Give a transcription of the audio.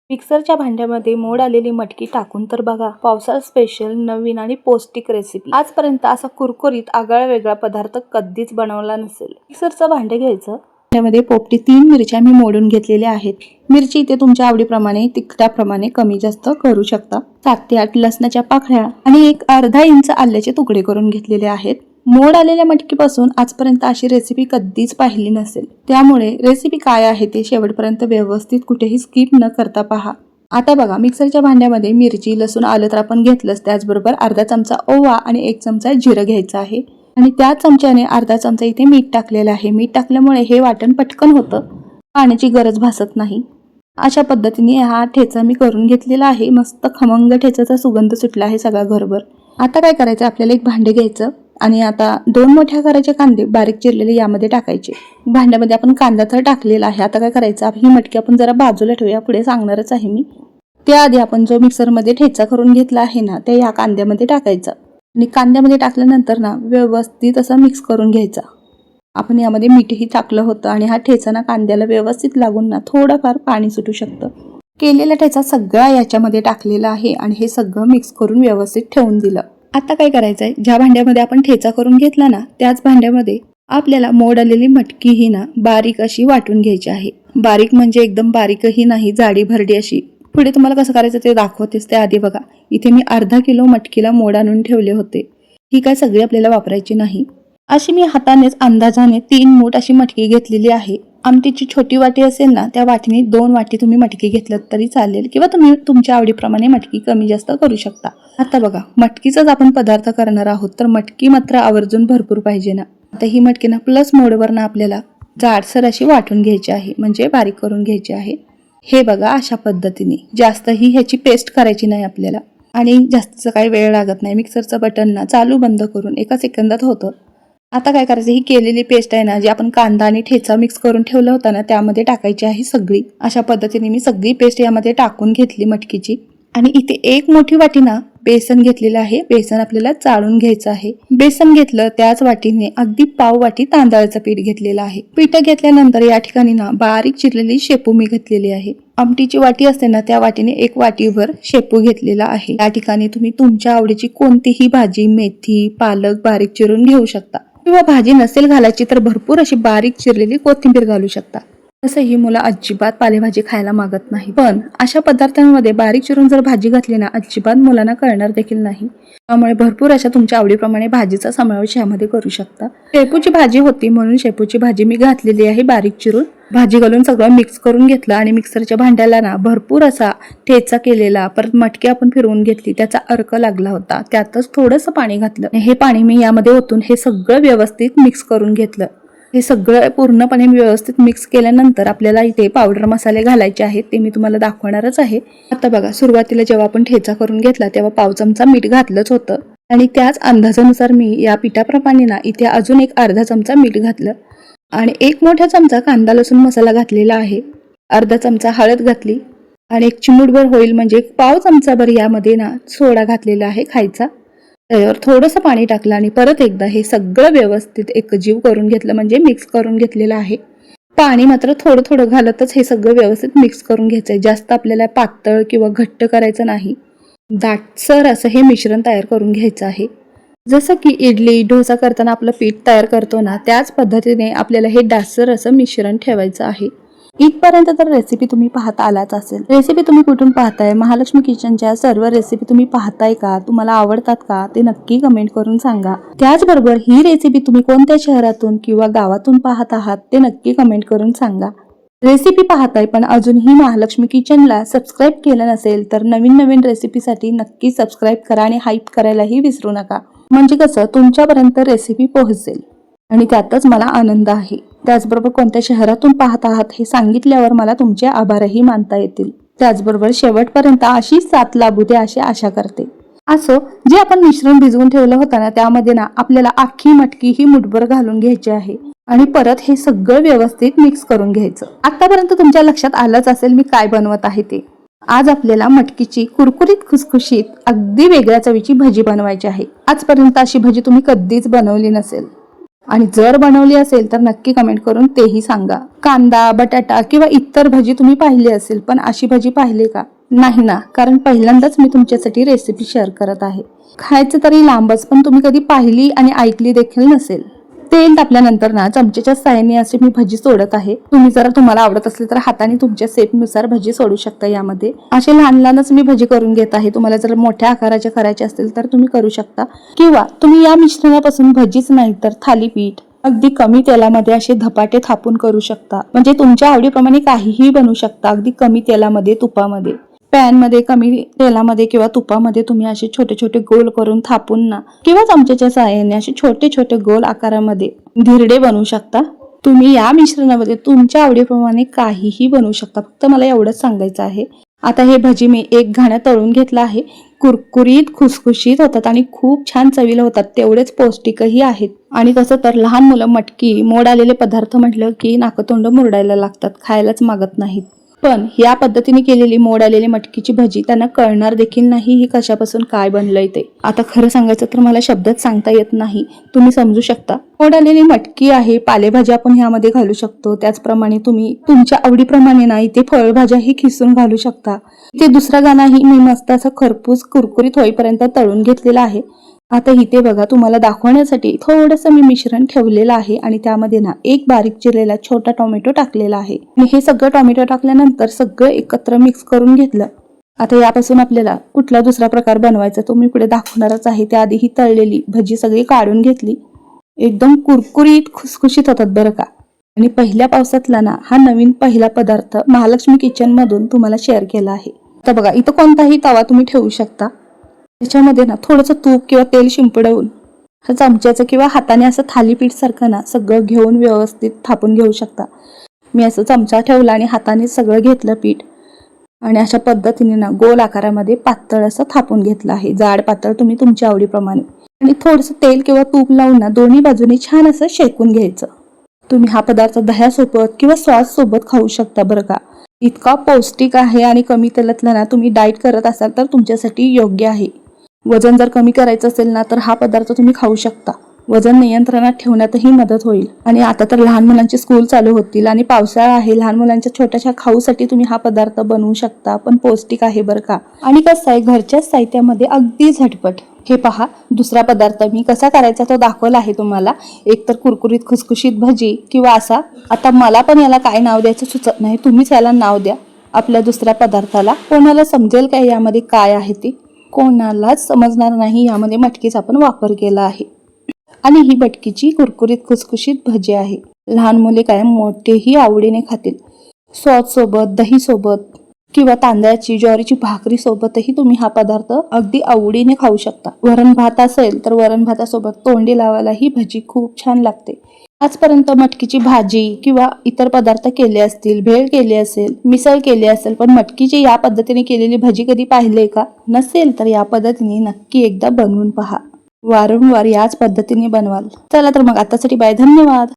मिक्सरच्या भांड्यामध्ये मोड आलेली मटकी टाकून तर बघा पावसाळा स्पेशल नवीन आणि पौष्टिक रेसिपी। आजपर्यंत असा कुरकुरीत आगळा वेगळा पदार्थ कधीच बनवला नसेल। मिक्सरचं भांडे घ्यायचं, त्यामध्ये पोपटी 3 मिरच्या मी मोडून घेतलेल्या आहेत। मिरची इथे तुमच्या आवडीप्रमाणे तिखटाप्रमाणे कमी जास्त करू शकता। 7 ते 8 लसणाच्या पाकळ्या आणि एक अर्धा इंच आल्याचे तुकडे करून घेतलेले आहेत। मोड आलेल्या मटकीपासून आजपर्यंत अशी रेसिपी कधीच पाहिली नसेल, त्यामुळे रेसिपी काय आहे ते शेवटपर्यंत व्यवस्थित कुठेही स्किप न करता पहा। आता बघा, मिक्सरच्या भांड्यामध्ये मिरची, लसूण, आलं तर आपण घेतलंच, त्याचबरोबर अर्धा चमचा ओवा आणि 1 चमचा जिरं घ्यायचं आहे आणि त्या चमच्याने अर्धा चमचा इथे मीठ टाकलेलं आहे। मीठ टाकल्यामुळे हे वाटण पटकन होतं, पाण्याची गरज भासत नाही। अशा पद्धतीने हा ठेचा मी करून घेतलेला आहे। मस्त खमंग ठेचाचा सुगंध सुटला आहे सगळा घरभर। आता काय करायचं, आपल्याला एक भांडे घ्यायचं आणि आता 2 मोठ्या आकाराचे कांदे बारीक चिरलेले यामध्ये टाकायचे। भांड्यामध्ये आपण कांदा तर टाकलेला आहे। आता काय करायचं, ही मटकी आपण जरा बाजूला ठेवूया, पुढे सांगणारच आहे मी। त्याआधी आपण जो मिक्सरमध्ये ठेचा करून घेतला आहे ना, ते या कांद्यामध्ये टाकायचा आणि कांद्यामध्ये टाकल्यानंतर ना व्यवस्थित असं मिक्स करून घ्यायचा। आपण यामध्ये मीठही टाकलं होतं आणि हा ठेचा ना कांद्याला व्यवस्थित लागून ना थोडंफार पाणी सुटू शकतं। केलेला ठेचा सगळा याच्यामध्ये टाकलेला आहे आणि हे सगळं मिक्स करून व्यवस्थित ठेवून दिलं। आता काय करायचंय, ज्या भांड्यामध्ये आपण ठेचा करून घेतला ना, त्याच भांड्यामध्ये आपल्याला मोड आलेली मटकी ही ना बारीक अशी वाटून घ्यायची आहे। बारीक म्हणजे एकदम बारीकही नाही, जाडी भरडी अशी। पुढे तुम्हाला कसं करायचं ते दाखवतेच, त्याआधी बघा इथे मी अर्धा किलो मटकीला मोड आणून ठेवले होते। ही काय सगळी आपल्याला वापरायची नाही। अशी मी हातानेच अंदाजाने 3 मूठ अशी मटकी घेतलेली आहे। आमटीची छोटी वाटी असेल ना, त्या वाटीने 2 वाटी तुम्ही मटकी घेतलं तरी चालेल, किंवा तुम्ही तुमच्या आवडीप्रमाणे मटकी कमी जास्त करू शकता। आता बघा, मटकीचाच आपण पदार्थ करणार आहोत, तर मटकी मात्र आवर्जून भरपूर पाहिजे ना। आता ही मटकी ना प्लस मोडवर ना आपल्याला जाडसर अशी वाटून घ्यायची आहे, म्हणजे बारीक करून घ्यायची आहे। हे बघा, अशा पद्धतीने जास्तही ह्याची पेस्ट करायची नाही आपल्याला आणि जास्तचा काही वेळ लागत नाही। मिक्सरचं बटन ना चालू बंद करून 1 सेकंदात होतं। आता काय करायचं, ही केलेली पेस्ट आहे ना, जी आपण कांदा आणि ठेचा मिक्स करून ठेवलं होतं ना, त्यामध्ये टाकायची आहे सगळी। अशा पद्धतीने मी सगळी पेस्ट यामध्ये टाकून घेतली मटकीची आणि इथे 1 मोठी वाटी ना बेसन घेतलेलं आहे। बेसन आपल्याला चाळून घ्यायचं आहे। बेसन घेतलं, त्याच वाटीने अगदी पाव वाटी तांदळाचं पीठ घेतलेलं आहे। पीठ घेतल्यानंतर या ठिकाणी ना बारीक चिरलेली शेपू मी घेतलेली आहे। आमटीची वाटी असते ना, त्या वाटीने 1 वाटीभर शेपू घेतलेला आहे। या ठिकाणी तुम्ही तुमच्या आवडीची कोणतीही भाजी, मेथी, पालक बारीक चिरून घेऊ शकता, किंवा भाजी नसेल घालायची तर भरपूर अशी बारीक चिरलेली कोथिंबीर घालू शकता। तसंही मुलं अजिबात पालेभाजी खायला मागत नाही, पण अशा पदार्थांमध्ये बारीक चिरून जर भाजी घातली ना, अजिबात मुलांना कळणार देखील नाही। त्यामुळे भरपूर अशा तुमच्या आवडीप्रमाणे भाजीचा समावेश यामध्ये करू शकता। शेपूची भाजी होती म्हणून शेपूची भाजी मी घातलेली आहे बारीक चिरून। भाजी घालून सगळं मिक्स करून घेतलं आणि मिक्सरच्या भांड्याला ना भरपूर असा ठेचा केलेला, परत मटकी आपण फिरवून घेतली, त्याचा अर्क लागला होता, त्यातच थोडंसं पाणी घातलं। हे पाणी मी यामध्ये ओतून हे सगळं व्यवस्थित मिक्स करून घेतलं। हे सगळं पूर्णपणे व्यवस्थित मिक्स केल्यानंतर आपल्याला इथे पावडर मसाले घालायचे आहेत, ते मी तुम्हाला दाखवणारच आहे। आता बघा, सुरुवातीला जेव्हा आपण ठेचा करून घेतला तेव्हा पाव चमचा मीठ घातलंच होतं आणि त्याच अंदाजानुसार मी या पिठाप्रमाणे ना इथे अजून 1 अर्धा चमचा मीठ घातलं आणि 1 मोठा चमचा कांदा लसूण मसाला घातलेला आहे। अर्धा चमचा हळद घातली आणि 1 चिमूटभर होईल म्हणजे पाव चमचाभर यामध्ये ना सोडा घातलेला आहे खायचा। त्यावर थोडंसं पाणी टाकलं आणि परत एकदा हे सगळं व्यवस्थित एकजीव करून घेतलं, म्हणजे मिक्स करून घेतलेलं आहे। पाणी मात्र थोडं थोडं घालतच हे सगळं व्यवस्थित मिक्स करून घ्यायचंय। जास्त आपल्याला पातळ किंवा घट्ट करायचं नाही, दाटसर असं हे मिश्रण तयार करून घ्यायचं आहे। जसं की इडली डोसा करताना आपलं पीठ तयार करतो ना, त्याच पद्धतीने आपल्याला हे दाटसर असं मिश्रण ठेवायचं आहे। इथपर्यंत तर रेसिपी तुम्ही पाहता आलाच असेल। रेसिपी तुम्ही कुठून पाहताय, महालक्ष्मी किचनच्या सर्व रेसिपी तुम्ही पाहताय का, तुम्हाला आवडतात का, ते नक्की कमेंट करून सांगा। त्याचबरोबर ही रेसिपी तुम्ही कोणत्या शहरातून किंवा गावातून पाहत आहात ते नक्की कमेंट करून सांगा। रेसिपी पाहताय पण अजूनही महालक्ष्मी किचनला सबस्क्राईब केलं नसेल तर नवीन नवीन रेसिपीसाठी नक्की सबस्क्राईब करा आणि हाईप करायलाही विसरू नका, म्हणजे कसं तुमच्यापर्यंत रेसिपी पोहोचेल आणि त्यातच मला आनंद आहे। त्याचबरोबर कोणत्या शहरातून पाहत आहात हे सांगितल्यावर मला तुमचे आभारही मानता येतील। त्याचबरोबर शेवटपर्यंत अशी साथ लाभू दे अशी आशा करते। असो, जे आपण मिश्रण भिजवून ठेवलं होतं ना, त्यामध्ये ना आपल्याला अख्खी मटकी ही मुठभर घालून घ्यायची आहे आणि परत हे सगळं व्यवस्थित मिक्स करून घ्यायचं। आतापर्यंत तुमच्या लक्षात आलंच असेल मी काय बनवत आहे ते। आज आपल्याला मटकीची कुरकुरीत खुसखुशीत अगदी वेगळ्या चवीची भजी बनवायची आहे। आजपर्यंत अशी भजी तुम्ही कधीच बनवली नसेल, आणि जर बनवली असेल तर नक्की कमेंट करून तेही सांगा. कांदा, बटाटा किंवा इतर भजी तुम्ही पाहिली असेल, पण अशी भजी पाहिली का? नाही ना, कारण पहिल्यांदाच मी तुमच्यासाठी रेसिपी शेअर करत आहे. खायचं तरी लांबच, पण तुम्ही कधी पाहिली आणि ऐकली देखील नसेल. तेल तापल्यानंतर ना चमचेच्या साहाय्याने अशी मी भजी सोडत आहे. तुम्ही जर तुम्हाला आवडत असेल तर हाताने तुमच्या सेपनुसार भजी सोडू शकता. यामध्ये असे लहान लहानच मी भजी करून घेत आहे. तुम्हाला जर मोठ्या आकाराचे करायचे असतील तर तुम्ही करू शकता, किंवा तुम्ही या मिश्रणापासून भजीच नाही तर थालीपीठ अगदी कमी तेलामध्ये असे धपाटे थापून करू शकता. म्हणजे तुमच्या आवडीप्रमाणे काहीही बनवू शकता. अगदी कमी तेलामध्ये, तुपामध्ये, पॅन मध्ये, कमी तेलामध्ये किंवा तुपामध्ये तुम्ही असे छोटे छोटे गोल करून थापून ना किंवा चमच्याच्या साहाय्याने असे छोटे छोटे गोल आकारामध्ये धिरडे बनवू शकता. तुम्ही या मिश्रणामध्ये तुमच्या आवडीप्रमाणे काहीही बनवू शकता. फक्त मला एवढंच सांगायचं आहे. आता हे भजी मी एक घाण्यात तळून घेतलं आहे. कुरकुरीत, खुसखुशीत होतात आणि खूप छान चवीला होतात. तेवढेच पौष्टिकही आहेत. आणि तसं तर लहान मुलं मटकी, मोड आलेले पदार्थ म्हटलं की नाकतोंड मुरडायला लागतात, खायलाच मागत नाहीत. पण या पद्धतीने केलेली मोड आलेली मटकीची भजी त्यांना कळणार देखील नाही ही कशापासून काय बनलंय ते. आता खरं सांगायचं तर मला शब्दात सांगता येत नाही, तुम्ही समजू शकता. मोड आलेली मटकी आहे, पालेभाज्या आपण ह्यामध्ये घालू शकतो. त्याचप्रमाणे तुम्ही तुमच्या आवडीप्रमाणे ना इथे फळभाज्याही खिसून घालू शकता. इथे दुसरा गाणाही मी मस्त असं खरपूस कुरकुरीत होईपर्यंत तळून घेतलेला आहे. आता इथे बघा, तुम्हाला दाखवण्यासाठी थोडंसं मी मिश्रण ठेवलेलं आहे आणि त्यामध्ये ना एक बारीक चिरलेला छोटा टोमॅटो टाकलेला आहे. आणि हे सगळं टोमॅटो टाकल्यानंतर सगळं एकत्र मिक्स करून घेतलं. आता यापासून आपल्याला कुठला दुसरा प्रकार बनवायचा तो मी पुढे दाखवणारच आहे. त्याआधी ही तळलेली भजी सगळी काढून घेतली. एकदम कुरकुरीत, खुसखुशीत होतात बरं का. आणि पहिल्या पावसातला ना हा नवीन पहिला पदार्थ महालक्ष्मी किचन मधून तुम्हाला शेअर केला आहे. आता बघा, इथं कोणताही तवा तुम्ही ठेवू शकता. त्याच्यामध्ये ना थोडंसं तूप किंवा तेल शिंपडवून चमच्याचं किंवा हाताने असं थालीपीठ सारखं ना सगळं घेऊन व्यवस्थित थापून घेऊ शकता. मी असं चमचा ठेवला आणि हाताने सगळं घेतलं पीठ आणि अशा पद्धतीने ना गोल आकारामध्ये पातळ असं थापून घेतलं आहे. जाड पातळ तुम्ही तुमच्या आवडीप्रमाणे. आणि थोडंसं तेल किंवा तूप लावून ना दोन्ही बाजूनी छान असं शेकून घ्यायचं. तुम्ही हा पदार्थ दह्यासोबत किंवा सॉस सोबत खाऊ शकता बरं का. इतका पौष्टिक आहे आणि कमी तेलातला ना तुम्ही डाएट करत असाल तर तुमच्यासाठी योग्य आहे. वजन जर कमी करायचं असेल ना तर हा पदार्थ तुम्ही खाऊ शकता. वजन नियंत्रणात ठेवण्यातही मदत होईल. आणि आता तर लहान मुलांची स्कूल चालू होतील आणि पावसाळा आहे. लहान मुलांच्या छोट्याशा खाऊसाठी तुम्ही हा पदार्थ बनवू शकता. पण पौष्टिक आहे बरं का. आणि कसं आहे, घरच्याच साहित्यामध्ये अगदी झटपट. हे पहा, दुसरा पदार्थ मी कसा करायचा तो दाखवला आहे तुम्हाला. एक तर कुरकुरीत खुसखुशीत भजी किंवा असा, आता मला पण याला काय नाव द्यायचं सुचत नाही, तुम्हीच याला नाव द्या आपल्या दुसऱ्या पदार्थाला. कोणाला समजेल काय यामध्ये काय आहे ते? कोणालाच समजणार नाही. यामध्ये मटकीचा आपण वापर केला आहे. आणि ही मटकीची कुरकुरीत खुसखुशीत भजी आहे. लहान मुले काय मोठेही आवडीने खातील. सॉस सोबत, दही सोबत किंवा तांदळाची, ज्वारीची भाकरी सोबतही तुम्ही हा पदार्थ अगदी आवडीने खाऊ शकता. वरण भात असेल तर वरण भातासोबत तोंडी लावायला ही भजी खूप छान लागते. आजपर्यंत मटकीची भाजी किंवा इतर पदार्थ केले असतील, भेळ केली असेल, मिसळ केली असेल, पण मटकीची या पद्धतीने केलेली भजी कधी पाहिलीये का? नसेल तर या पद्धतीने नक्की एकदा बनवून पहा. वारंवार याच पद्धतीने बनवाल. चला तर मग आतासाठी बाय, धन्यवाद.